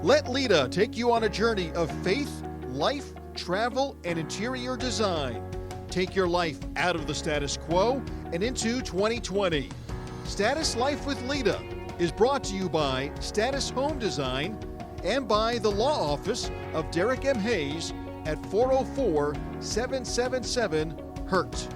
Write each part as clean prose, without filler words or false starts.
Let Leta take you on a journey of faith, life, travel, and interior design. Take your life out of the status quo and into 2020. Status Life with Leta is brought to you by Status Home Design and by the law office of Derek M. Hayes at 404-777-HURT.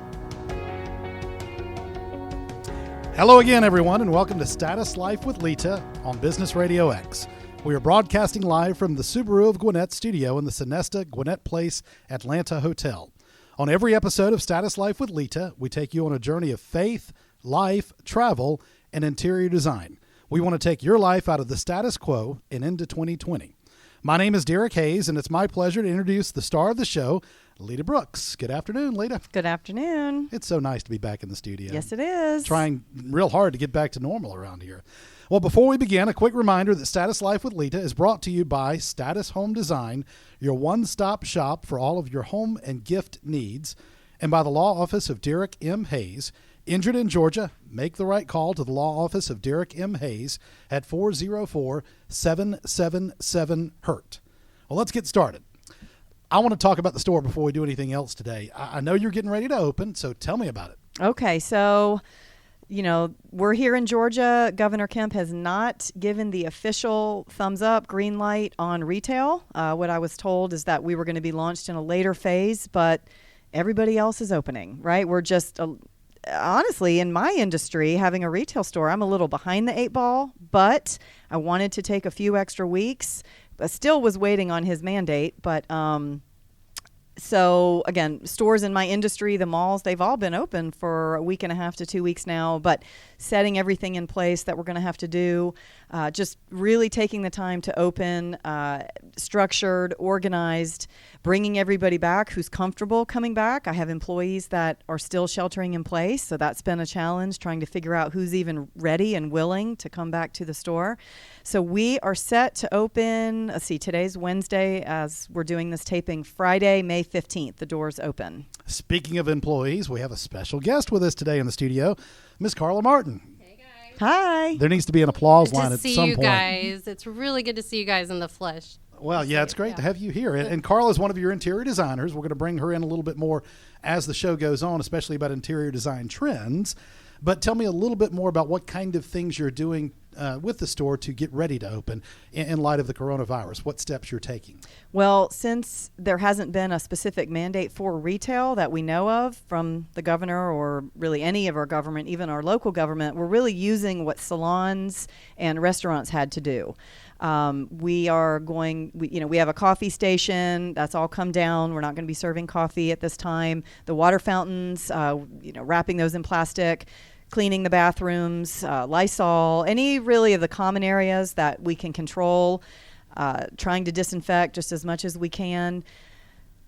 Hello again, everyone, and welcome to Status Life with Leta on Business RadioX. We are broadcasting live from the Subaru of Gwinnett studio in the Sonesta Gwinnett Place Atlanta Hotel. On every episode of Status Life with Leta, we take you on a journey of faith, life, travel, and interior design. We want to take your life out of the status quo and into 2020. My name is Derek Hayes, and it's my pleasure to introduce the star of the show, Leta Brooks. Good afternoon, Leta. Good afternoon. It's so nice to be back in the studio. Yes, it is. Trying real hard to get back to normal around here. Well, before we begin, a quick reminder that Status Life with Leta is brought to you by Status Home Design, your one-stop shop for all of your home and gift needs, and by the law office of Derek M. Hayes. Injured in Georgia? Make the right call to the law office of Derek M. Hayes at 404-777-HURT. Well, let's get started. I want to talk about the store before we do anything else today. I know you're getting ready to open, so tell me about it. Okay, so we're here in Georgia. Governor Kemp has not given the official thumbs up, green light on retail. What I was told is that we were going to be launched in a later phase, but everybody else is opening, right? We're just, honestly, in my industry, having a retail store, I'm a little behind the eight ball, but I wanted to take a few extra weeks. I still was waiting on his mandate, but so, again, stores in my industry, the malls, they've all been open for a week and a half to 2 weeks now, but setting everything in place that we're going to have to do, just really taking the time to open, structured, organized, bringing everybody back who's comfortable coming back. I have employees that are still sheltering in place, so that's been a challenge, trying to figure out who's even ready and willing to come back to the store. So we are set to open, let's see, today's Wednesday as we're doing this taping, Friday, May 15th, the doors open. Speaking of employees, we have a special guest with us today in the studio, Miss Carla Martin. Hey, guys. Hi. There needs to be an applause Good line to at see some you point. guys. It's really good to see you guys in the flesh. Well, yeah, it's great to have you here. And Carla is one of your interior designers. We're going to bring her in a little bit more as the show goes on, especially about interior design trends. But tell me a little bit more about what kind of things you're doing with the store to get ready to open in light of the coronavirus. What steps you're taking? Well, since there hasn't been a specific mandate for retail that we know of from the governor or really any of our government, even our local government, we're really using what salons and restaurants had to do. We have a coffee station that's all come down. We're not going to be serving coffee at this time. The water fountains, wrapping those in plastic, cleaning the bathrooms, Lysol, any really of the common areas that we can control, trying to disinfect just as much as we can.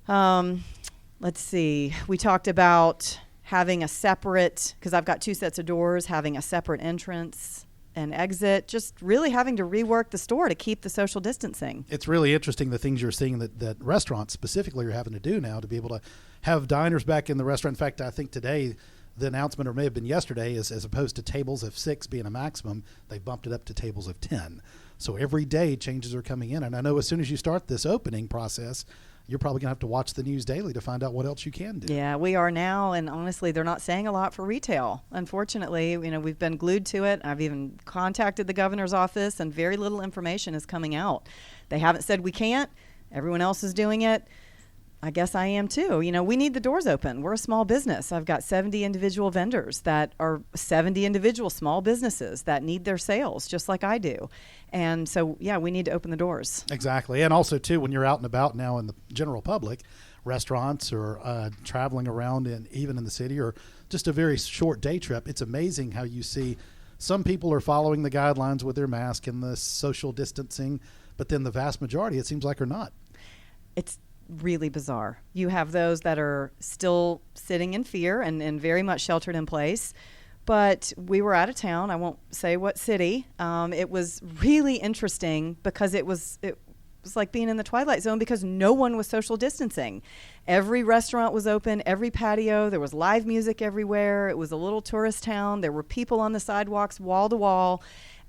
Let's see. We talked about having a separate, because I've got two sets of doors, having a separate entrance and exit, just really having to rework the store to keep the social distancing. It's really interesting the things you're seeing that restaurants specifically are having to do now to be able to have diners back in the restaurant. In fact, I think today the announcement, or may have been yesterday, is as opposed to tables of 6 being a maximum, they bumped it up to tables of 10. So every day changes are coming in. And I know as soon as you start this opening process, you're probably going to have to watch the news daily to find out what else you can do. Yeah, we are now, and honestly, they're not saying a lot for retail. Unfortunately, we've been glued to it. I've even contacted the governor's office, and very little information is coming out. They haven't said we can't. Everyone else is doing it. I guess I am too. We need the doors open. We're a small business. I've got 70 individual vendors that are 70 individual small businesses that need their sales just like I do. And so, yeah, we need to open the doors. Exactly. And also, too, when you're out and about now in the general public, restaurants or traveling around even in the city or just a very short day trip, it's amazing how you see some people are following the guidelines with their mask and the social distancing, but then the vast majority, it seems like, are not. It's really bizarre. You have those that are still sitting in fear and very much sheltered in place. But we were out of town. I won't say what city. It was really interesting because it was like being in the Twilight Zone because no one was social distancing. Every restaurant was open, every patio. There was live music everywhere. It was a little tourist town. There were people on the sidewalks wall to wall.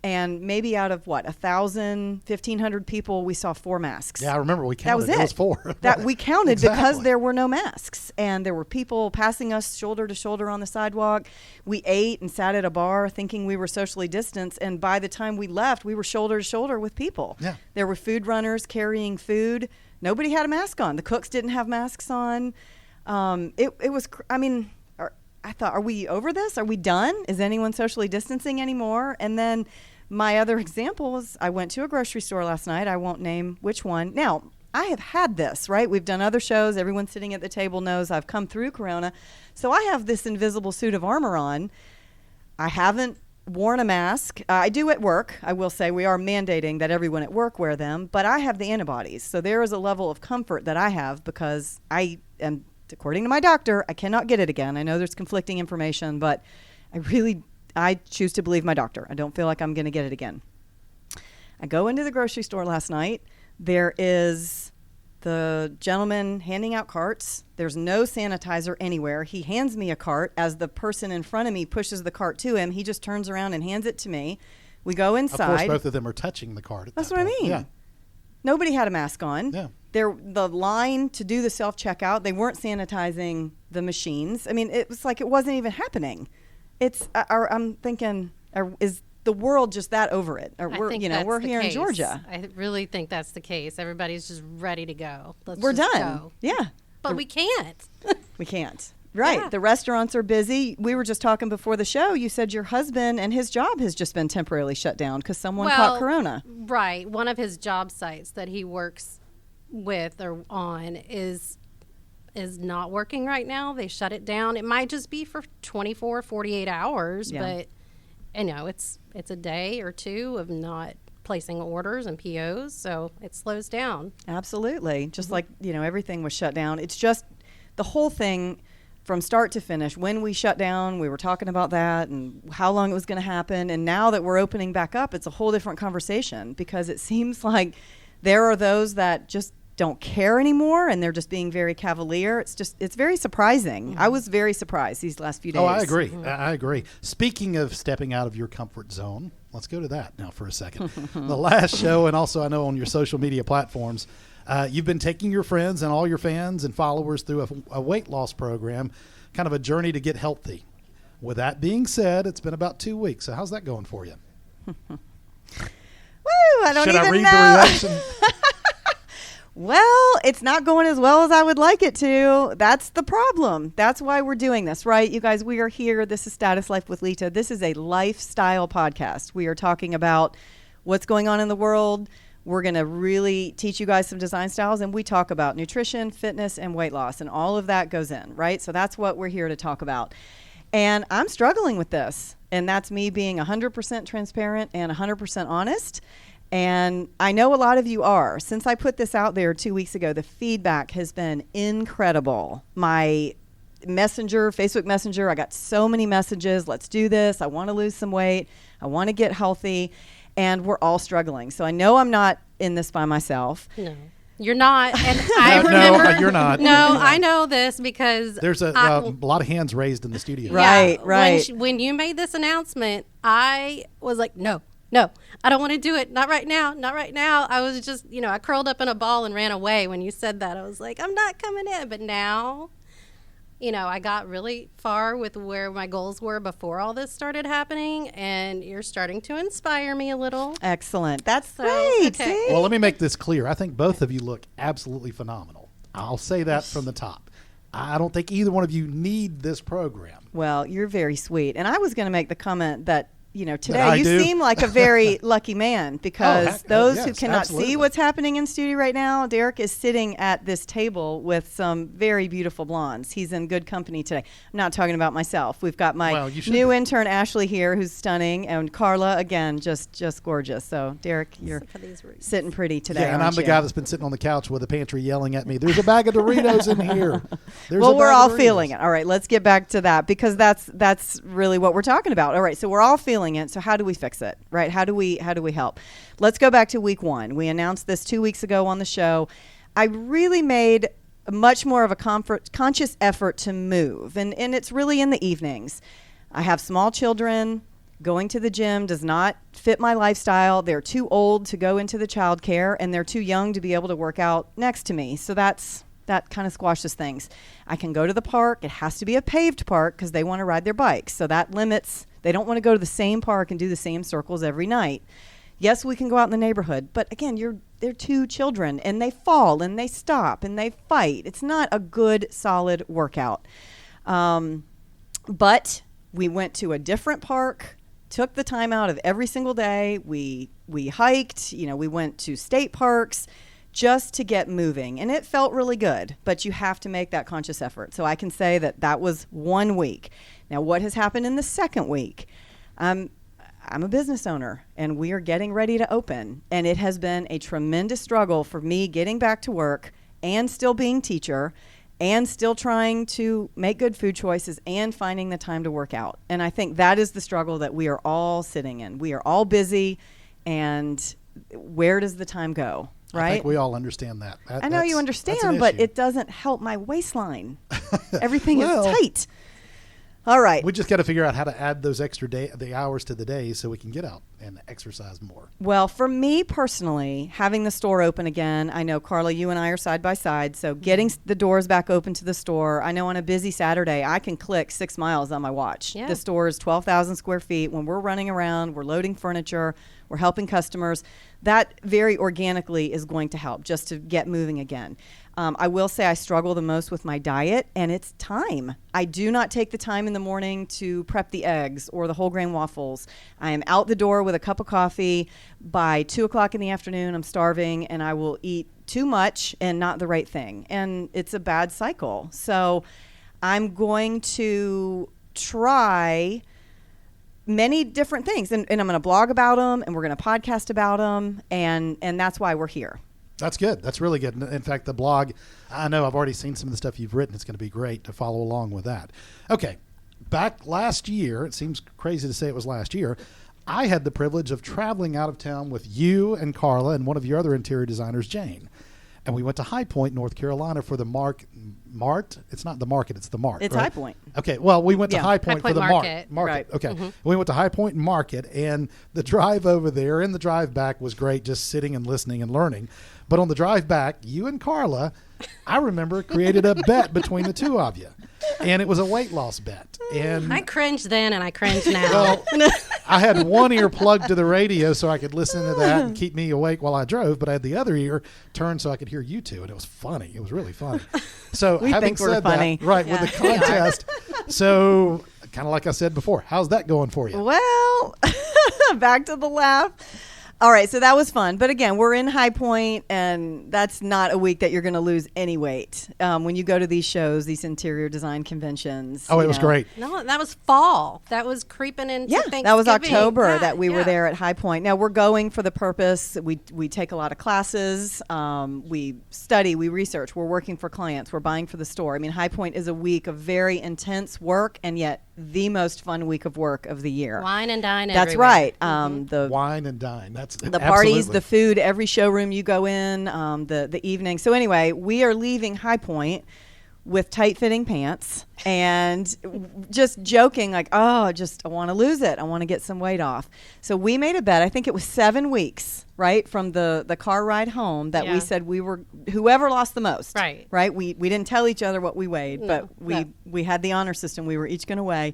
And maybe out of 1,000, 1,500 people, we saw 4 masks. Yeah, I remember we counted. That was it. It was 4. That we counted because Exactly. there were no masks. And there were people passing us shoulder to shoulder on the sidewalk. We ate and sat at a bar thinking we were socially distanced. And by the time we left, we were shoulder to shoulder with people. Yeah. There were food runners carrying food. Nobody had a mask on. The cooks didn't have masks on. It was, I thought, are we over this? Are we done? Is anyone socially distancing anymore? And then my other example was I went to a grocery store last night. I won't name which one. Now, I have had this, right? We've done other shows. Everyone sitting at the table knows I've come through Corona. So I have this invisible suit of armor on. I haven't worn a mask. I do at work. I will say we are mandating that everyone at work wear them, but I have the antibodies. So there is a level of comfort that I have because I am, according to my doctor, I cannot get it again. I know there's conflicting information, but I choose to believe my doctor. I don't feel like I'm going to get it again. I go into the grocery store last night. There is the gentleman handing out carts. There's no sanitizer anywhere. He hands me a cart. As the person in front of me pushes the cart to him, he just turns around and hands it to me. We go inside. Of course, both of them are touching the cart at That's that what point. I mean. Yeah. Nobody had a mask on. Yeah. The line to do the self-checkout, they weren't sanitizing the machines. I mean, it was like it wasn't even happening. I'm thinking, is the world just that over it? Or we're here in Georgia. I really think that's the case. Everybody's just ready to go. We're just done. Go. Yeah. But we can't. We can't. Right. Yeah. The restaurants are busy. We were just talking before the show. You said your husband and his job has just been temporarily shut down because someone caught Corona. Right. One of his job sites that he works with or on is not working right now. They shut it down. It might just be for 24, 48 hours, but it's a day or two of not placing orders and POs, so it slows down. Absolutely. Just like, everything was shut down. It's just the whole thing from start to finish. When we shut down, we were talking about that and how long it was going to happen. And now that we're opening back up, it's a whole different conversation because it seems like there are those that just don't care anymore and they're just being very cavalier. It's very surprising. Mm-hmm. I was very surprised these last few days. Oh, I agree. Mm-hmm. I agree. Speaking of stepping out of your comfort zone, let's go to that now for a second. The last show, and also I know on your social media platforms, you've been taking your friends and all your fans and followers through a weight loss program, kind of a journey to get healthy. With that being said, it's been about 2 weeks. So how's that going for you? Woo! I don't Should even I read know. the reaction? Well, it's not going as well as I would like it to. That's the problem. That's why we're doing this, right? You guys, we are here. This is Status Life with Leta. This is a lifestyle podcast. We are talking about what's going on in the world. We're going to really teach you guys some design styles, and we talk about nutrition, fitness, and weight loss, and all of that goes in, right? So that's what we're here to talk about. And I'm struggling with this, and that's me being 100% transparent and 100% honest. And I know a lot of you are. Since I put this out there 2 weeks ago, the feedback has been incredible. My Facebook Messenger, I got so many messages. Let's do this. I want to lose some weight. I want to get healthy. And we're all struggling. So I know I'm not in this by myself. No, you're not. And I remember. No, you're not. No, I know this because there's a lot of hands raised in the studio. Right, yeah, right. When you made this announcement, I was like, no, I don't want to do it. Not right now. Not right now. I was just, I curled up in a ball and ran away when you said that. I was like, I'm not coming in. But now, I got really far with where my goals were before all this started happening. And you're starting to inspire me a little. Excellent. That's great. Okay. Well, let me make this clear. I think both of you look absolutely phenomenal. I'll say that from the top. I don't think either one of you need this program. Well, you're very sweet. And I was going to make the comment that, today you do? seem like a very lucky man because those who cannot see what's happening in studio right now, Derek is sitting at this table with some very beautiful blondes. He's in good company today. I'm not talking about myself. We've got my new intern, Ashley, here, who's stunning, and Carla, again, just gorgeous. So, Derek, you're sitting pretty today, Yeah, and I'm the you? guy that's been sitting on the couch with the pantry yelling at me, there's a bag of Doritos in here. Well, we're all feeling it. All right, let's get back to that because that's really what we're talking about. All right, so we're all feeling it. So how do we fix it, right? How do we help? Let's go back to week 1. We announced this 2 weeks ago on the show. I really made much more of a conscious effort to move, and it's really in the evenings. I have small children. Going to the gym does not fit my lifestyle. They're too old to go into the child care, and they're too young to be able to work out next to me. So that kind of squashes things. I can go to the park. It has to be a paved park because they want to ride their bikes. So that limits, they don't want to go to the same park and do the same circles every night. Yes, we can go out in the neighborhood, but again, they're two children, and they fall and they stop and they fight. It's not a good, solid workout. But we went to a different park, took the time out of every single day. We hiked, we went to state parks just to get moving, and it felt really good. But you have to make that conscious effort. So I can say that was 1 week. Now, what has happened in the second week? I'm a business owner, and we are getting ready to open, and it has been a tremendous struggle for me getting back to work and still being teacher and still trying to make good food choices and finding the time to work out. And I think that is the struggle that we are all sitting in. We are all busy, and where does the time go, right? I think we all understand that. I know you understand, but it doesn't help my waistline. Everything is tight. All right. We just got to figure out how to add those extra the hours to the day so we can get out and exercise more. Well, for me personally, having the store open again, I know, Carla, you and I are side by side. So getting the doors back open to the store, I know on a busy Saturday, I can click 6 miles on my watch. Yeah. The store is 12,000 square feet. When we're running around, we're loading furniture, we're helping customers. That very organically is going to help just to get moving again. I will say I struggle the most with my diet, and it's time. I do not take the time in the morning to prep the eggs or the whole grain waffles. I am out the door with a cup of coffee. By 2 o'clock in the afternoon, I'm starving, and I will eat too much and not the right thing. And it's a bad cycle. So I'm going to try many different things, and I'm going to blog about them, and we're going to podcast about them, and that's why we're here. That's good. That's really good. In fact, the blog, I know I've already seen some of the stuff you've written. It's going to be great to follow along with that. Okay. Back last year, it seems crazy to say it was last year, I had the privilege of traveling out of town with you and Carla and one of your other interior designers, Jane. And we went to High Point, North Carolina for the Mart. It's not the market, it's the Mart. It's right? High Point. Okay, well, we went to High Point for the Market. Right. Okay, Mm-hmm. We went to High Point Market, and the drive over there and the drive back was great, just sitting and listening and learning. But on the drive back, you and Carla, I remember, created a bet between the two of you. And it was a weight loss bet. And I cringed then and I cringe now. Well, I had one ear plugged to the radio so I could listen to that and keep me awake while I drove, but I had the other ear turned so I could hear you two, and it was funny. It was really funny. So we having think we're said funny. that, right, Yeah. with the contest, so kind of like I said before, how's that going for you? Well, back to the laugh. All right, so that was fun. But again, we're in High Point, and that's not a week that you're going to lose any weight. When you go to these shows, these interior design conventions. Oh, it was great. No, that was fall. That was creeping into Thanksgiving. That was October that we Yeah. were there at High Point. Now, we're going for the purpose. We take a lot of classes. We study. We research. We're working for clients. We're buying for the store. I mean, High Point is a week of very intense work, and yet the most fun week of work of the year. Wine and dine That's everywhere. right. Mm-hmm. The Wine and dine. That's the parties, the food, every showroom you go in, the evening. So anyway, we are leaving High Point with tight-fitting pants and just joking like, I want to lose it. I want to get some weight off. So we made a bet. I think it was 7 weeks, right, from the car ride home that we said we were whoever lost the most. Right. Right. We didn't tell each other what we weighed, but we had the honor system. We were each going to weigh,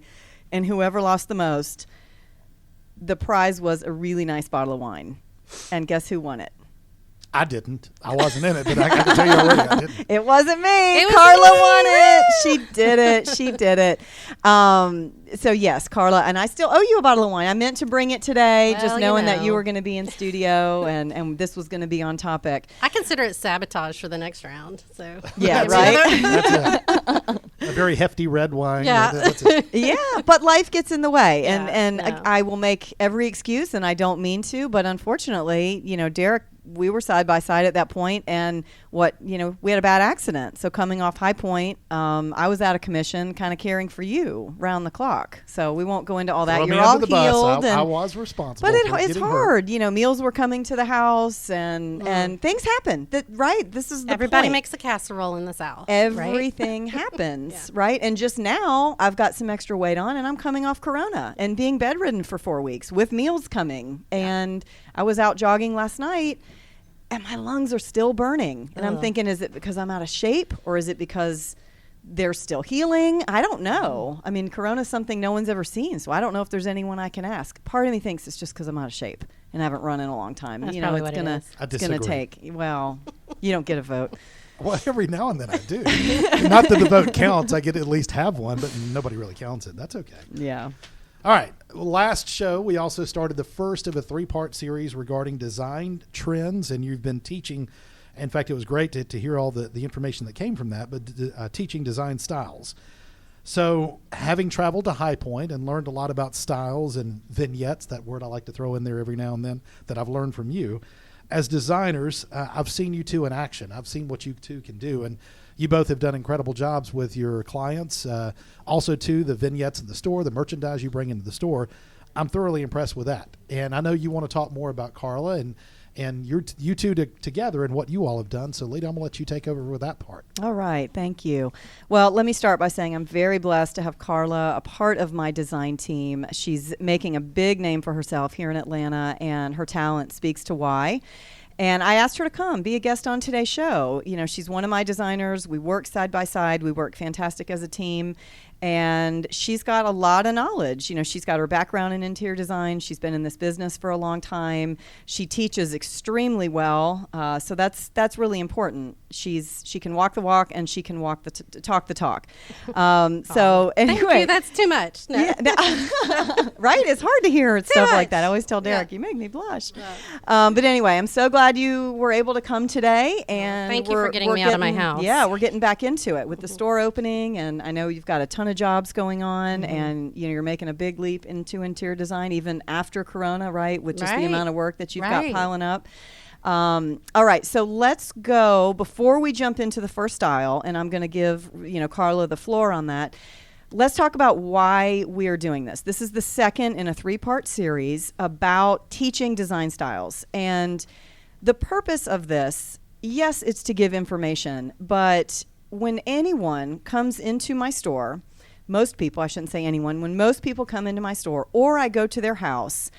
and whoever lost the most, the prize was a really nice bottle of wine. And guess who won it? I didn't. I wasn't in it, but I can tell you already I didn't. It wasn't me. It was Carla me. won it. She did it. She did it. So yes, Carla, and I still owe you a bottle of wine. I meant to bring it today, Well, just knowing that you know. were going to be in studio and this was going to be on topic. I consider it sabotage for the next round. So Yeah, Maybe right? other- A very hefty red wine. Yeah. That's it. Yeah, but life gets in the way, and no. I will make every excuse, and I don't mean to, but unfortunately, Derek, we were side by side at that point, and we had a bad accident. So coming off High Point, I was out of commission, kind of caring for you round the clock. shock. So we won't go into all that. Throw me You're all under the bus. healed. I and, was responsible. but for it's getting hard. hurt. You know, meals were coming to the house, and things happen. Right? This is the Everybody point. makes a casserole in the South. Everything happens, right? And just now, I've got some extra weight on, and I'm coming off Corona and being bedridden for 4 weeks with meals coming. And I was out jogging last night, and my lungs are still burning. And I'm thinking, is it because I'm out of shape, or is it because they're still healing? I don't know. I mean, Corona's something no one's ever seen, so I don't know if there's anyone I can ask. Part of me thinks it's just because I'm out of shape and I haven't run in a long time. That's you know, probably it's what it is. I it's gonna disagree. take. Well, you don't get a vote. Well, every now and then I do. Not that the vote counts. I get to at least have one, but nobody really counts it. That's okay. Yeah. All right. Last show, we also started the first of a 3-part series regarding design trends, and you've been teaching. In fact, it was great to hear all the information that came from that, but teaching design styles. So having traveled to High Point and learned a lot about styles and vignettes, that word I like to throw in there every now and then that I've learned from you, as designers, I've seen you two in action. I've seen what you two can do, and you both have done incredible jobs with your clients. Also, too, the vignettes in the store, the merchandise you bring into the store, I'm thoroughly impressed with that. And I know you want to talk more about Carla and you two together and what you all have done. So, Leta, I'm going to let you take over with that part. All right. Thank you. Well, let me start by saying I'm very blessed to have Carla a part of my design team. She's making a big name for herself here in Atlanta, and her talent speaks to why. And I asked her to come be a guest on today's show. You know, she's one of my designers. We work side by side. We work fantastic as a team. And she's got a lot of knowledge. You know, she's got her background in interior design. She's been in this business for a long time. She teaches extremely well. So that's really important. She can walk the walk, and she can talk the talk. So anyway, Thank you. That's too much. No. yeah, right? It's hard to hear stuff like much. that. I always tell Derek, you make me blush. But anyway, I'm so glad you were able to come today. And Thank you for getting me out of my house. Yeah, we're getting back into it with the store opening, and I know you've got a ton of jobs going on, and you know you're making a big leap into interior design even after Corona, right? With just the amount of work that you've got piling up. All right, so let's go before we jump into the first style, and I'm going to give Carla the floor on that. Let's talk about why we are doing this. This is the second in a 3-part series about teaching design styles, and the purpose of this, yes, it's to give information, but when anyone comes into my store, most people, I shouldn't say anyone, when most people come into my store or I go to their house,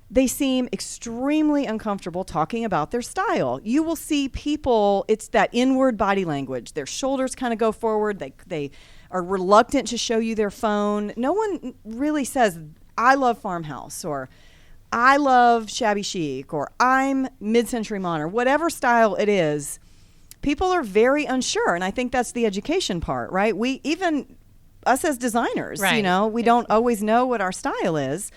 they seem extremely uncomfortable talking about their style. You will see people, it's that inward body language. Their shoulders kind of go forward. They are reluctant to show you their phone. No one really says, I love farmhouse, or I love shabby chic, or I'm mid-century modern. Whatever style it is, people are very unsure. And I think that's the education part, right? Us as designers, we don't always know what our style is,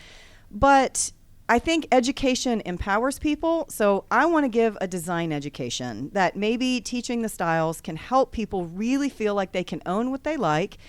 but I think education empowers people. So I want to give a design education that maybe teaching the styles can help people really feel like they can own what they like,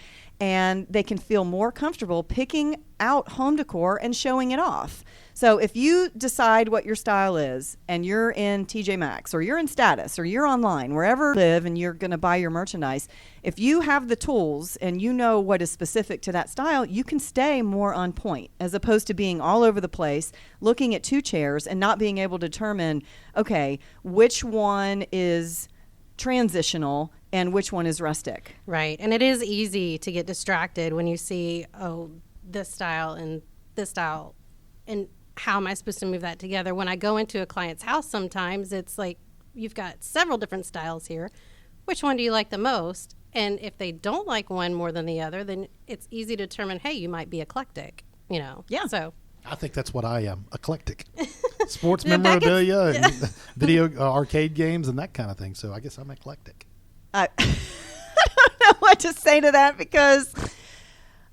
and they can feel more comfortable picking out home decor and showing it off. So if you decide what your style is, and you're in TJ Maxx, or you're in Status, or you're online, wherever you live, and you're going to buy your merchandise, if you have the tools and you know what is specific to that style, you can stay more on point, as opposed to being all over the place, looking at 2 chairs and not being able to determine, okay, which one is transitional and which one is rustic. Right. And it is easy to get distracted when you see, this style, and how am I supposed to move that together? When I go into a client's house, sometimes it's like, you've got several different styles here. Which one do you like the most? And if they don't like one more than the other, then it's easy to determine, hey, you might be eclectic, Yeah. So I think that's what I am, eclectic. Sports memorabilia and video arcade games and that kind of thing. So I guess I'm eclectic. I don't know what to say to that, because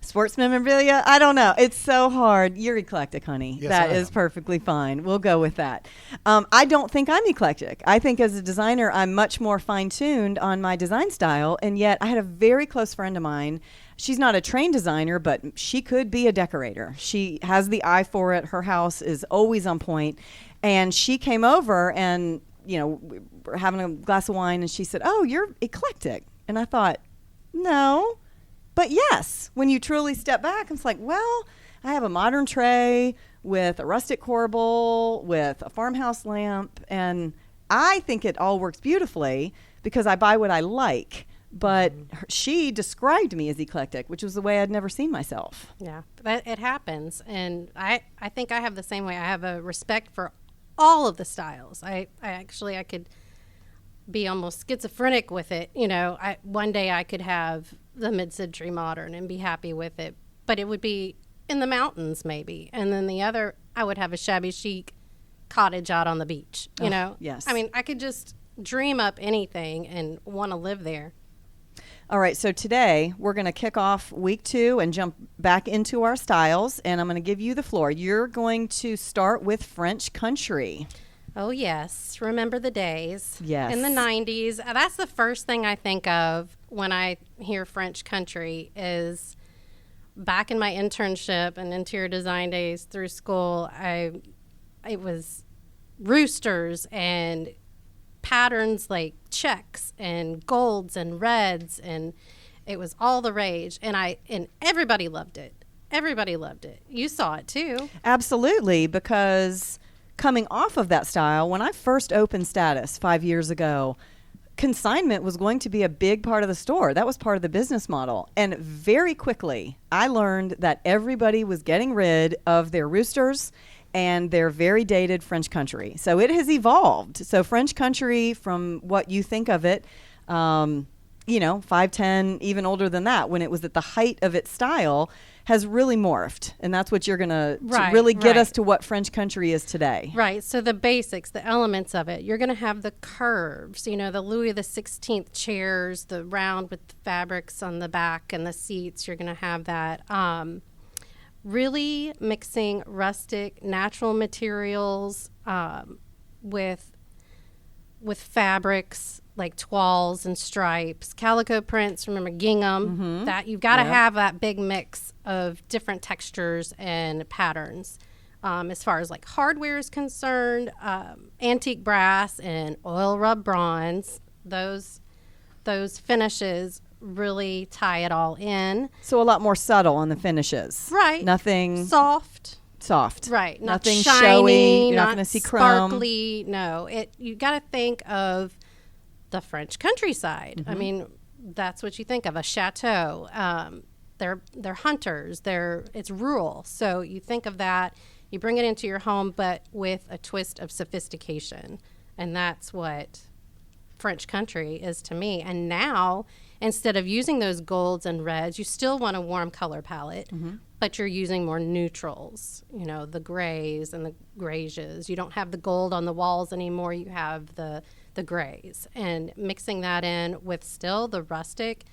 sports memorabilia, I don't know. It's so hard. You're eclectic, honey. Yes, that I is am. perfectly fine. We'll go with that. I don't think I'm eclectic. I think as a designer, I'm much more fine-tuned on my design style. And yet I had a very close friend of mine. She's not a trained designer, but she could be a decorator. She has the eye for it. Her house is always on point. And she came over, and, we were having a glass of wine, and she said, "Oh, you're eclectic." And I thought, no, But yes, when you truly step back, it's like, well, I have a modern tray with a rustic corbel, with a farmhouse lamp, and I think it all works beautifully because I buy what I like. But she described me as eclectic, which was the way I'd never seen myself. Yeah, but it happens. And I think I have the same way. I have a respect for all of the styles. I could be almost schizophrenic with it. You know, one day I could have the mid-century modern and be happy with it, but it would be in the mountains maybe. And then the other, I would have a shabby chic cottage out on the beach, you know? Yes. I mean, I could just dream up anything and want to live there. All right, so today we're going to kick off week 2 and jump back into our styles, and I'm going to give you the floor. You're going to start with French country. Oh, yes. Remember the days. Yes. In the 90s. That's the first thing I think of when I hear French country is back in my internship and interior design days through school, it was roosters and patterns like checks and golds and reds, and it was all the rage, and everybody loved it. Everybody loved it. You saw it too. Absolutely, because coming off of that style, when I first opened Status 5 years ago, consignment was going to be a big part of the store. That was part of the business model. And very quickly, I learned that everybody was getting rid of their roosters and their very dated French country. So it has evolved. So French country, from what you think of it, 5, 10, even older than that, when it was at the height of its style, has really morphed. And that's what you're going to really get us to what French country is today. Right. So the basics, the elements of it, you're going to have the curves, the Louis XVI chairs, the round with the fabrics on the back and the seats. You're going to have that. Really mixing rustic, natural materials with fabrics like toiles and stripes, calico prints. Remember gingham. That you've got to have that big mix of different textures and patterns. As far as like hardware is concerned, antique brass and oil rub bronze. Those finishes really tie it all in. So a lot more subtle on the finishes. Right. Nothing soft. Right. Nothing shiny, showy. You're not going to see chrome. Sparkly. No. You got to think of the French countryside. I mean, that's what you think of, a chateau. They're hunters. It's rural. So you think of that. You bring it into your home, but with a twist of sophistication. And that's what French country is to me. And now, instead of using those golds and reds, you still want a warm color palette, but you're using more neutrals, the grays and the grays. You don't have the gold on the walls anymore. You have the grays, and mixing that in with still the rustic,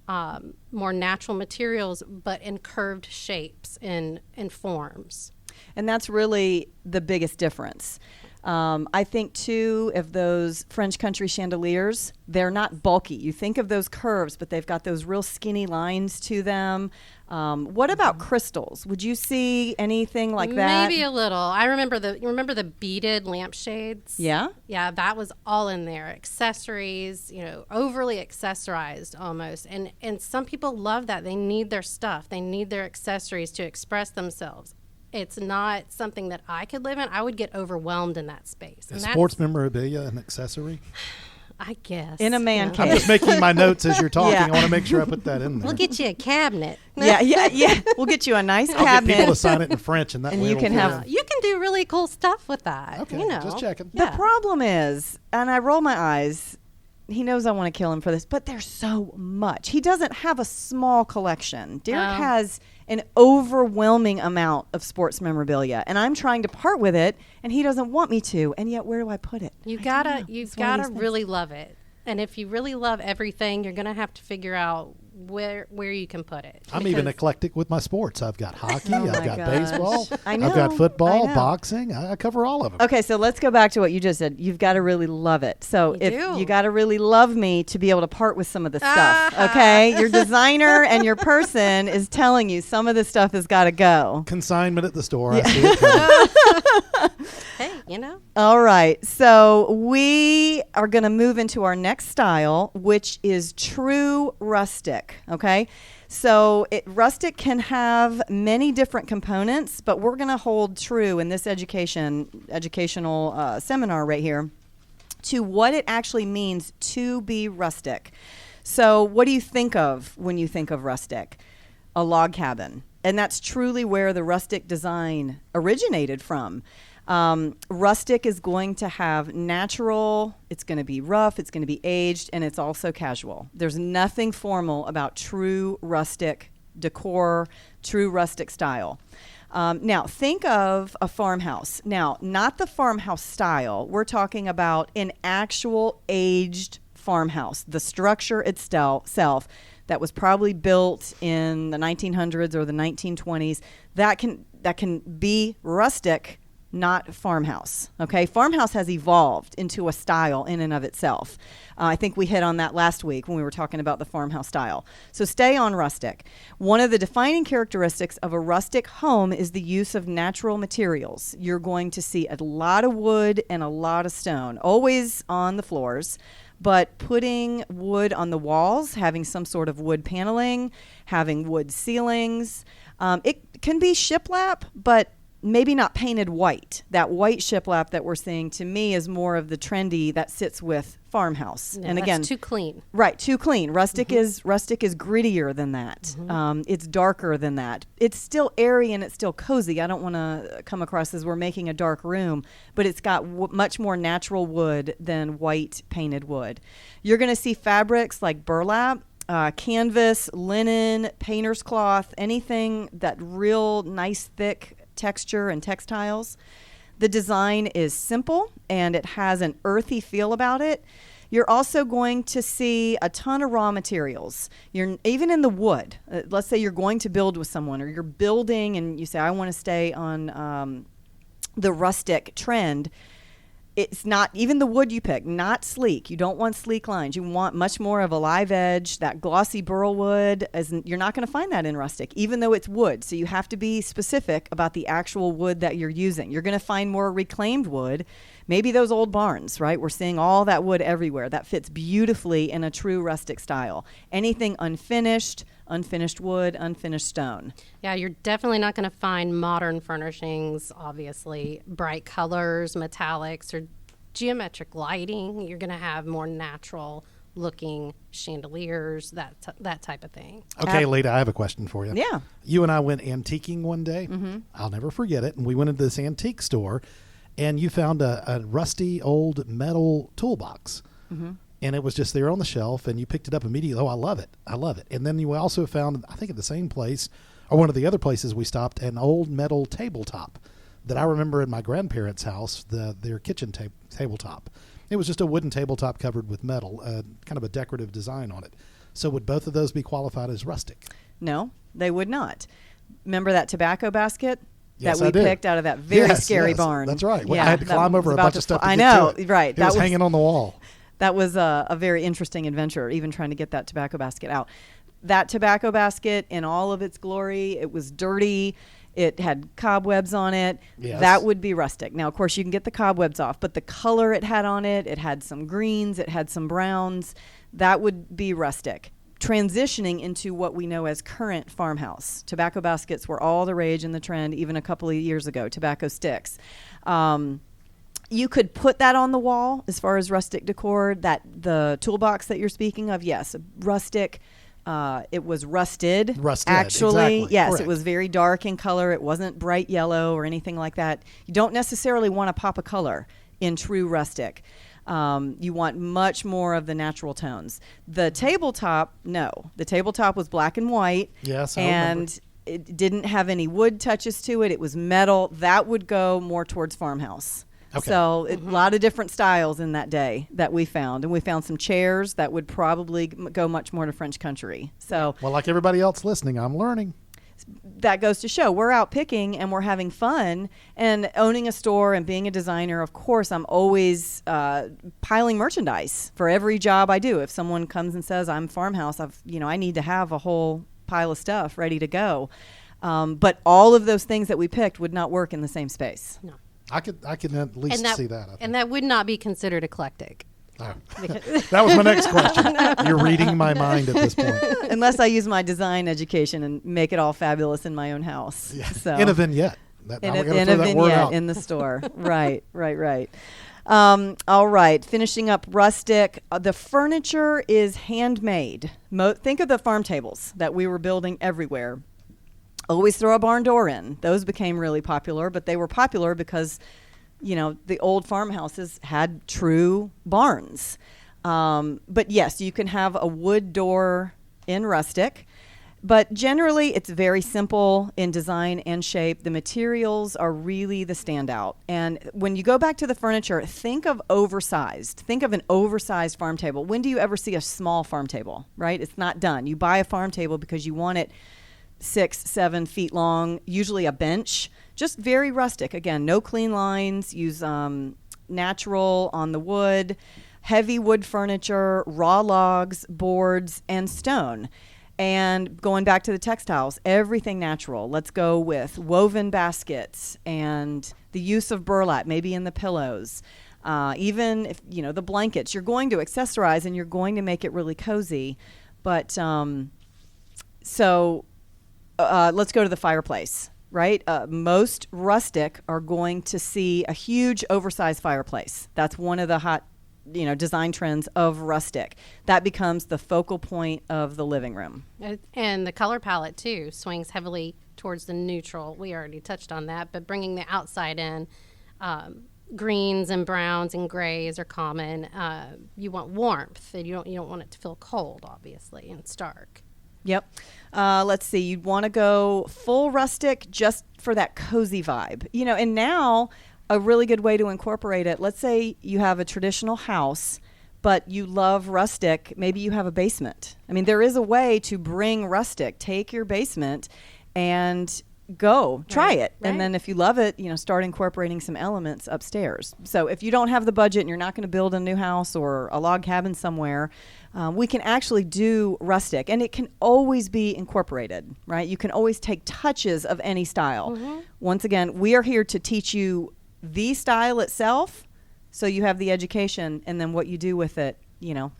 more natural materials, but in curved shapes and forms. And that's really the biggest difference. I think, too, of those French country chandeliers, they're not bulky. You think of those curves, but they've got those real skinny lines to them. What about crystals? Would you see anything like that? Maybe a little. I remember the beaded lampshades? Yeah? Yeah, that was all in there. Accessories, overly accessorized almost. And some people love that. They need their stuff. They need their accessories to express themselves. It's not something that I could live in. I would get overwhelmed in that space. Is sports memorabilia an accessory? I guess. In a man cave. I'm just making my notes as you're talking. Yeah. I want to make sure I put that in there. We'll get you a cabinet. Yeah. We'll get you a nice I'll cabinet. get people to sign it in French, and that And way you it'll can fit have- in. You can do really cool stuff with that. Okay, just checking. The problem is, and I roll my eyes, he knows I want to kill him for this, but there's so much. He doesn't have a small collection. Derek has an overwhelming amount of sports memorabilia, and I'm trying to part with it, and he doesn't want me to. And yet, where do I put it? You've got to really love it. And if you really love everything, you're going to have to figure out where you can put it. I'm even eclectic with my sports. I've got hockey, Oh I've my got gosh. baseball, I know, I've got football, I know. boxing. I cover all of them. Okay, so let's go back to what you just said. You've got to really love it. So You you got to really love me to be able to part with some of the stuff. Okay, your designer and your person is telling you some of the stuff has got to go. Consignment at the store. I see it coming. Hey, All right, so we are going to move into our next style, which is true rustic. rustic, okay? So rustic can have many different components, but we're going to hold true in this educational seminar right here to what it actually means to be rustic. So what do you think of when you think of rustic? A log cabin. And that's truly where the rustic design originated from. Rustic is going to have natural, it's going to be rough, it's going to be aged, and it's also casual. There's nothing formal about true rustic decor, true rustic style. Now, think of a farmhouse. Now, not the farmhouse style. We're talking about an actual aged farmhouse, the structure itself that was probably built in the 1900s or the 1920s. That can be rustic, not farmhouse. Okay, farmhouse has evolved into a style in and of itself. I think we hit on that last week when we were talking about the farmhouse style. So stay on rustic. One of the defining characteristics of a rustic home is the use of natural materials. You're going to see a lot of wood and a lot of stone, always on the floors. But putting wood on the walls, having some sort of wood paneling, having wood ceilings, it can be shiplap, but maybe not painted white. That white shiplap that we're seeing, to me, is more of the trendy that sits with farmhouse. No, and that's again, too clean. Right, too clean. Rustic is grittier than that. It's darker than that. It's still airy and it's still cozy. I don't want to come across as we're making a dark room, but it's got much more natural wood than white painted wood. You're going to see fabrics like burlap, canvas, linen, painter's cloth, anything that real nice thick texture and textiles. The design is simple and it has an earthy feel about it. You're also going to see a ton of raw materials. Even in the wood. Let's say you're going to build with someone, or you're building and you say, I want to stay on the rustic trend. It's not, even the wood you pick, not sleek. You don't want sleek lines. You want much more of a live edge. That glossy burl wood, you're not going to find that in rustic, even though it's wood. So you have to be specific about the actual wood that you're using. You're going to find more reclaimed wood. Maybe those old barns, right? We're seeing all that wood everywhere. That fits beautifully in a true rustic style. Anything unfinished wood, unfinished stone. Yeah, you're definitely not going to find modern furnishings, obviously, bright colors, metallics, or geometric lighting. You're going to have more natural looking chandeliers, that type of thing. Okay, Leta, I have a question for you. Yeah. You and I went antiquing one day. I'll never forget it. And we went into this antique store, and you found a rusty old metal toolbox. And it was just there on the shelf, and you picked it up immediately. Oh, I love it. I love it. And then you also found, I think at the same place, or one of the other places we stopped, an old metal tabletop that I remember in my grandparents' house, their kitchen tabletop. It was just a wooden tabletop covered with metal, kind of a decorative design on it. So would both of those be qualified as rustic? No, they would not. Remember that tobacco basket? Yes, that we I did. picked out of that very scary barn. That's right. Yeah, I had to climb over a bunch of stuff to I get know, to it. right. It was hanging on the wall. That was a very interesting adventure, even trying to get that tobacco basket out. That tobacco basket, in all of its glory, it was dirty. It had cobwebs on it. Yes. That would be rustic. Now, of course, you can get the cobwebs off, but the color it had on it, it had some greens, it had some browns. That would be rustic. Transitioning into what we know as current farmhouse. Tobacco baskets were all the rage and the trend even a couple of years ago, tobacco sticks. You could put that on the wall as far as rustic decor. The toolbox that you're speaking of, yes, rustic. It was rusted. Actually, exactly. yes, Correct. it was very dark in color. It wasn't bright yellow or anything like that. You don't necessarily want to pop a color in true rustic. You want much more of the natural tones. The tabletop, no. The tabletop was black and white. Yes, I remember. And it didn't have any wood touches to it. It was metal. That would go more towards farmhouse. Okay. So a lot of different styles in that day that we found. And we found some chairs that would probably go much more to French country. So Well, like everybody else listening, I'm learning. that goes to show we're out picking and we're having fun. And owning a store and being a designer, of course, I'm always piling merchandise for every job I do. If someone comes and says I'm farmhouse, I need to have a whole pile of stuff ready to go. But all of those things that we picked would not work in the same space. No. I could at least see that. I think. And that would not be considered eclectic. Oh. That was my next question. You're reading my mind at this point. Unless I use my design education and make it all fabulous in my own house. Yeah. So In a vignette. in a vignette in the store. Right. All right. Finishing up rustic. The furniture is handmade. Think of the farm tables that we were building everywhere. Always throw a barn door in. Those became really popular, but they were popular because, the old farmhouses had true barns. But yes, you can have a wood door in rustic. But generally, it's very simple in design and shape. The materials are really the standout. And when you go back to the furniture, think of oversized. Think of an oversized farm table. When do you ever see a small farm table, right? It's not done. You buy a farm table because you want it 6-7 feet long, usually a bench, just very rustic. Again, no clean lines, use natural on the wood, heavy wood furniture, raw logs, boards, and stone. And going back to the textiles, everything natural. Let's go with woven baskets and the use of burlap, maybe in the pillows. Even if, the blankets, you're going to accessorize and you're going to make it really cozy. But let's go to the fireplace, right? Most rustic are going to see a huge oversized fireplace. That's one of the hot design trends of rustic. That becomes the focal point of the living room. And the color palette, too, swings heavily towards the neutral. We already touched on that, but bringing the outside in, greens and browns and grays are common. You want warmth, and you don't want it to feel cold, obviously, and stark. Yep. Let's see. You'd want to go full rustic just for that cozy vibe. And now a really good way to incorporate it, let's say you have a traditional house, but you love rustic. Maybe you have a basement. I mean, there is a way to bring rustic. Take your basement and go. Try it. Right. And then if you love it, start incorporating some elements upstairs. So if you don't have the budget and you're not going to build a new house or a log cabin somewhere, we can actually do rustic. And it can always be incorporated, right? You can always take touches of any style. Mm-hmm. Once again, we are here to teach you the style itself, so you have the education, and then what you do with it,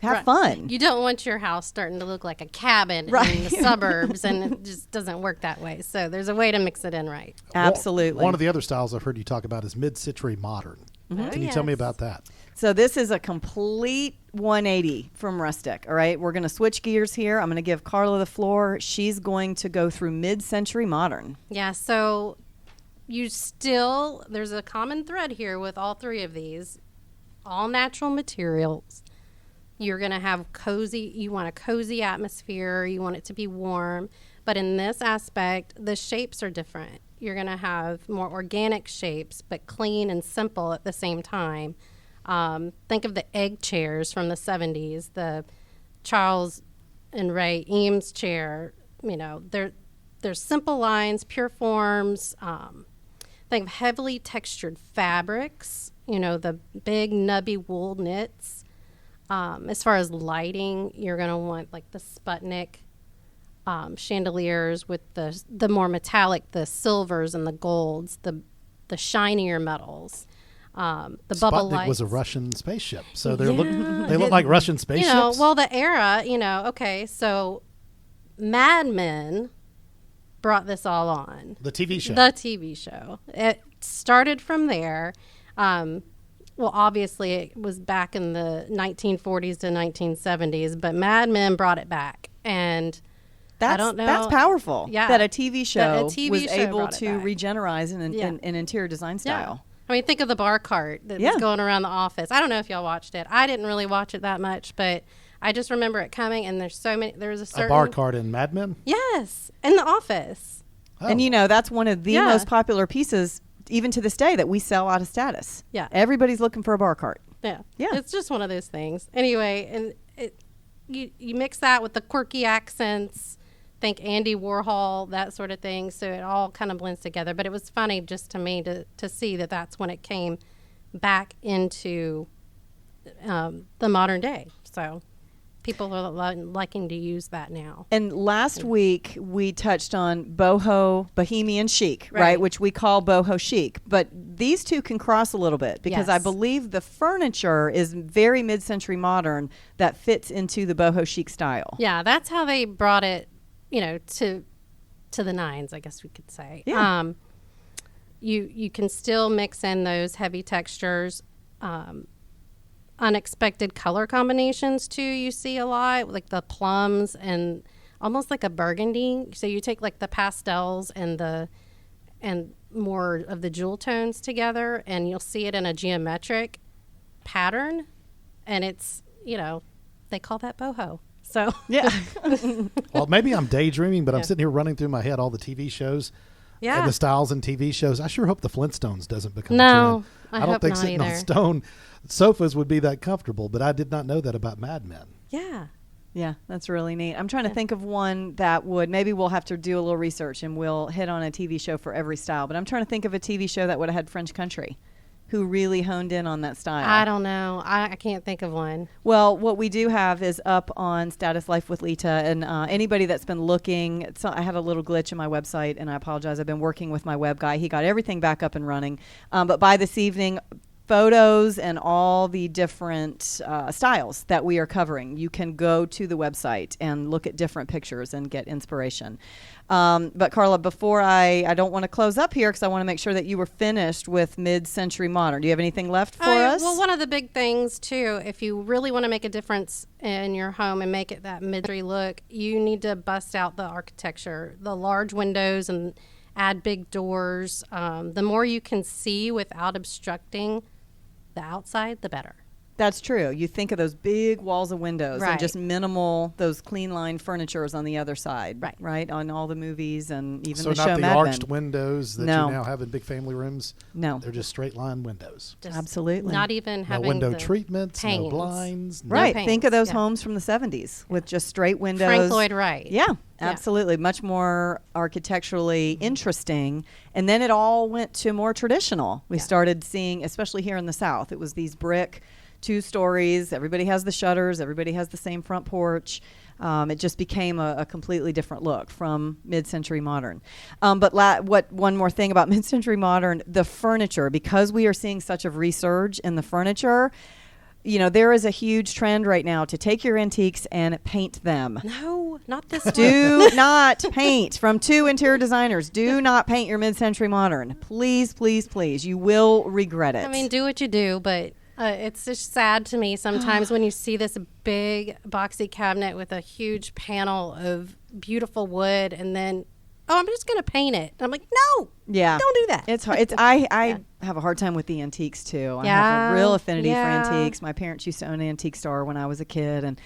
have fun. You don't want your house starting to look like a cabin in the suburbs, and it just doesn't work that way. So there's a way to mix it in right. Absolutely. One of the other styles I've heard you talk about is mid-century modern. Mm-hmm. Can you tell me about that? So this is a complete 180 from rustic, all right? We're going to switch gears here. I'm going to give Carla the floor. She's going to go through mid-century modern. Yeah, so there's a common thread here with all three of these. All natural materials. You're going to have you want a cozy atmosphere, you want it to be warm, but in this aspect, the shapes are different. You're going to have more organic shapes, but clean and simple at the same time. Think of the egg chairs from the 70s, the Charles and Ray Eames chair. They're simple lines, pure forms. Think of heavily textured fabrics, the big nubby wool knits. As far as lighting, you're going to want like the Sputnik chandeliers with the more metallic, the silvers and the golds, the shinier metals. The bubble lights. Sputnik was a Russian spaceship, so they look like Russian spaceships. Well, the era, okay, so Mad Men brought this all on. The TV show. The TV show. It started from there. Well, obviously, it was back in the 1940s to 1970s, but Mad Men brought it back. And I don't know. That's powerful. Yeah. That a TV show was able to back. regenerize an interior design style. I mean, think of the bar cart that was going around the office. I don't know if y'all watched it. I didn't really watch it that much, but I just remember it coming, and there's so many. There's a bar cart in Mad Men? Yes, in the office. Oh. And that's one of the most popular pieces, even to this day, that we sell out of Status. Yeah. Everybody's looking for a bar cart. Yeah. Yeah. It's just one of those things. Anyway, and you mix that with the quirky accents, think Andy Warhol, that sort of thing. So it all kind of blends together. But it was funny just to me to see that that's when it came back into the modern day. So People are liking to use that now. And last week we touched on bohemian chic, right? Which we call boho chic. But these two can cross a little bit because I believe the furniture is very mid-century modern that fits into the boho chic style. Yeah, that's how they brought it, to the nines, I guess we could say. Yeah. You can still mix in those heavy textures. Unexpected color combinations too, you see a lot, like the plums and almost like a burgundy. So you take like the pastels and more of the jewel tones together, and you'll see it in a geometric pattern, and it's, they call that boho. So yeah. Well, maybe I'm daydreaming, but I'm sitting here running through my head all the TV shows. Yeah. And the styles in TV shows. I sure hope the Flintstones doesn't become a No, trend. I don't hope think not sitting on either. stone sofas would be that comfortable, but I did not know that about Mad Men. Yeah. Yeah, that's really neat. I'm trying to think of one that would, maybe we'll have to do a little research and we'll hit on a TV show for every style. But I'm trying to think of a TV show that would have had French country, who really honed in on that style. I don't know. I can't think of one. Well, what we do have is up on Status Life with Leta, and anybody that's been looking, I had a little glitch in my website, and I apologize. I've been working with my web guy. He got everything back up and running. But by this evening, photos and all the different styles that we are covering, you can go to the website and look at different pictures and get inspiration. But Carla, before I don't want to close up here because I want to make sure that you were finished with mid-century modern. Do you have anything left for us? Well, one of the big things too, if you really want to make a difference in your home and make it that mid-century look, you need to bust out the architecture, the large windows, and add big doors. The more you can see without obstructing the outside, the better. That's true. You think of those big walls of windows and Right. just minimal, those clean line furnitures on the other side. Right. Right? On all the movies and even So the not show the Mad arched Men. windows that No. you now have in big family rooms. No. They're just straight line windows. Just Absolutely. Not even No having window the treatments, no panes. blinds. no- Right. panes, Think of those yeah. homes from the 70s with just straight windows. Frank Lloyd Wright. Yeah, Yeah. absolutely. Much more architecturally interesting. And then it all went to more traditional. We Yeah. started seeing, especially here in the South, it was these brick 2 stories. Everybody has the shutters. Everybody has the same front porch. It just became a completely different look from mid-century modern. But one more thing about mid-century modern, the furniture, because we are seeing such a resurge in the furniture, there is a huge trend right now to take your antiques and paint them. No, not this one. Do not paint. From 2 interior designers, do not paint your mid-century modern. Please, please, please. You will regret it. I mean, do what you do, but it's just sad to me sometimes when you see this big boxy cabinet with a huge panel of beautiful wood and then, I'm just going to paint it. And I'm like, no, yeah, don't do that. It's hard. I have a hard time with the antiques too. I have a real affinity for antiques. My parents used to own an antique store when I was a kid, and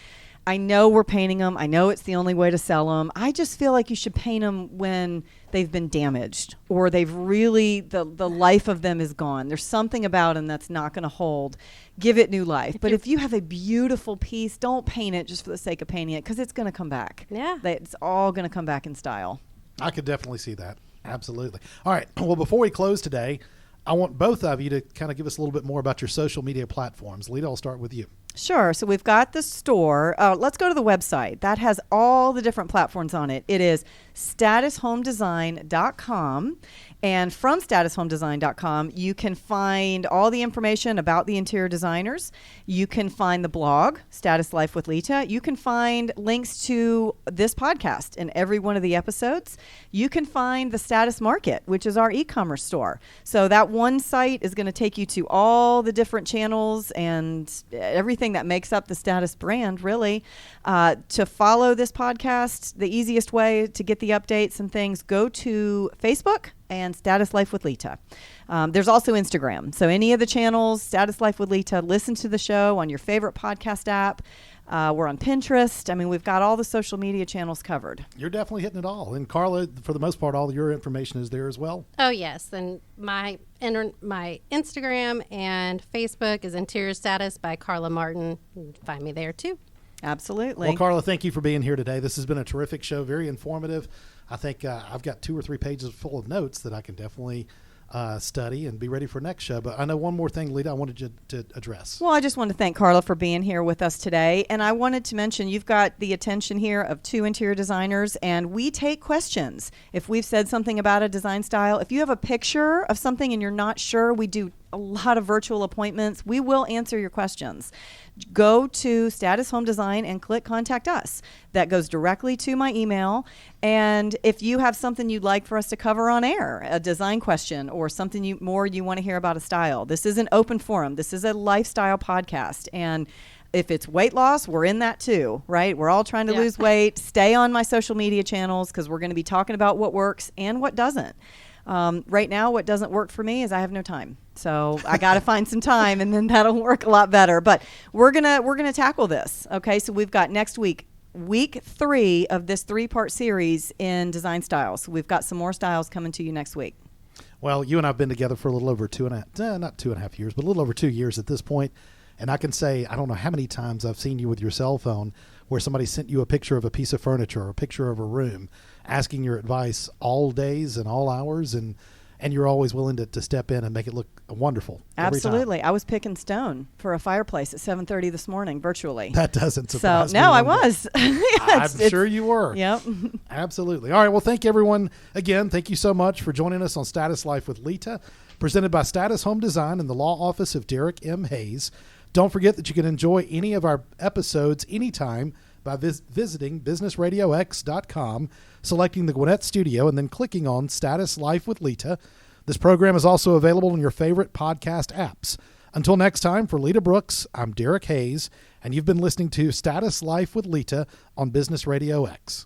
I know we're painting them. I know it's the only way to sell them. I just feel like you should paint them when they've been damaged or they've really, the life of them is gone. There's something about them that's not going to hold. Give it new life. But if you have a beautiful piece, don't paint it just for the sake of painting it because it's going to come back. Yeah. It's all going to come back in style. I could definitely see that. Absolutely. All right. Well, before we close today, I want both of you to kind of give us a little bit more about your social media platforms. Leta, I'll start with you. Sure. So we've got the store. Let's go to the website. That has all the different platforms on it. It is statushomedesign.com. And from statushomedesign.com, you can find all the information about the interior designers. You can find the blog, Status Life with Leta. You can find links to this podcast and every one of the episodes. You can find the Status Market, which is our e-commerce store. So that one site is going to take you to all the different channels and everything that makes up the Status brand, really. To follow this podcast, the easiest way to get the updates and things, go to Facebook and Status Life with Leta. There's also Instagram. So any of the channels, Status Life with Leta, listen to the show on your favorite podcast app. We're on Pinterest. I mean, we've got all the social media channels covered. You're definitely hitting it all. And Carla, for the most part, all your information is there as well. Oh, yes. And my Instagram and Facebook is Interior Status by Carla Martin. You can find me there, too. Absolutely. Well, Carla, thank you for being here today. This has been a terrific show, very informative. I think I've got 2 or 3 pages full of notes that I can definitely study and be ready for next show. But I know one more thing, Leta, I wanted you to address. Well, I just want to thank Carla for being here with us today. And I wanted to mention you've got the attention here of 2 interior designers, and we take questions. If we've said something about a design style, if you have a picture of something and you're not sure, we do a lot of virtual appointments. We will answer your questions. Go to Status Home Design and click Contact Us. That goes directly to my email. And if you have something you'd like for us to cover on air, a design question or something you want to hear about a style, this is an open forum. This is a lifestyle podcast. And if it's weight loss, we're in that too, right? We're all trying to lose weight. Stay on my social media channels because we're going to be talking about what works and what doesn't. Right now, what doesn't work for me is I have no time. So I got to find some time, and then that'll work a lot better. But we're gonna tackle this. Okay, so we've got next week 3 of this 3-part series in design styles. We've got some more styles coming to you next week. Well, you and I have been together for a little over 2.5 years, but a little over 2 years at this point. And I can say, I don't know how many times I've seen you with your cell phone where somebody sent you a picture of a piece of furniture or a picture of a room asking your advice all days and all hours. And you're always willing to step in and make it look wonderful. Absolutely. I was picking stone for a fireplace at 7:30 this morning virtually. That doesn't surprise me. No, I was. I'm sure you were. Yep. Absolutely. All right. Well, thank everyone again. Thank you so much for joining us on Status Life with Leta, presented by Status Home Design and the law office of Derek M. Hayes. Don't forget that you can enjoy any of our episodes anytime by visiting businessradiox.com, selecting the Gwinnett Studio, and then clicking on Status Life with Leta. This program is also available on your favorite podcast apps. Until next time, for Leta Brooks, I'm Derek Hayes, and you've been listening to Status Life with Leta on Business Radio X.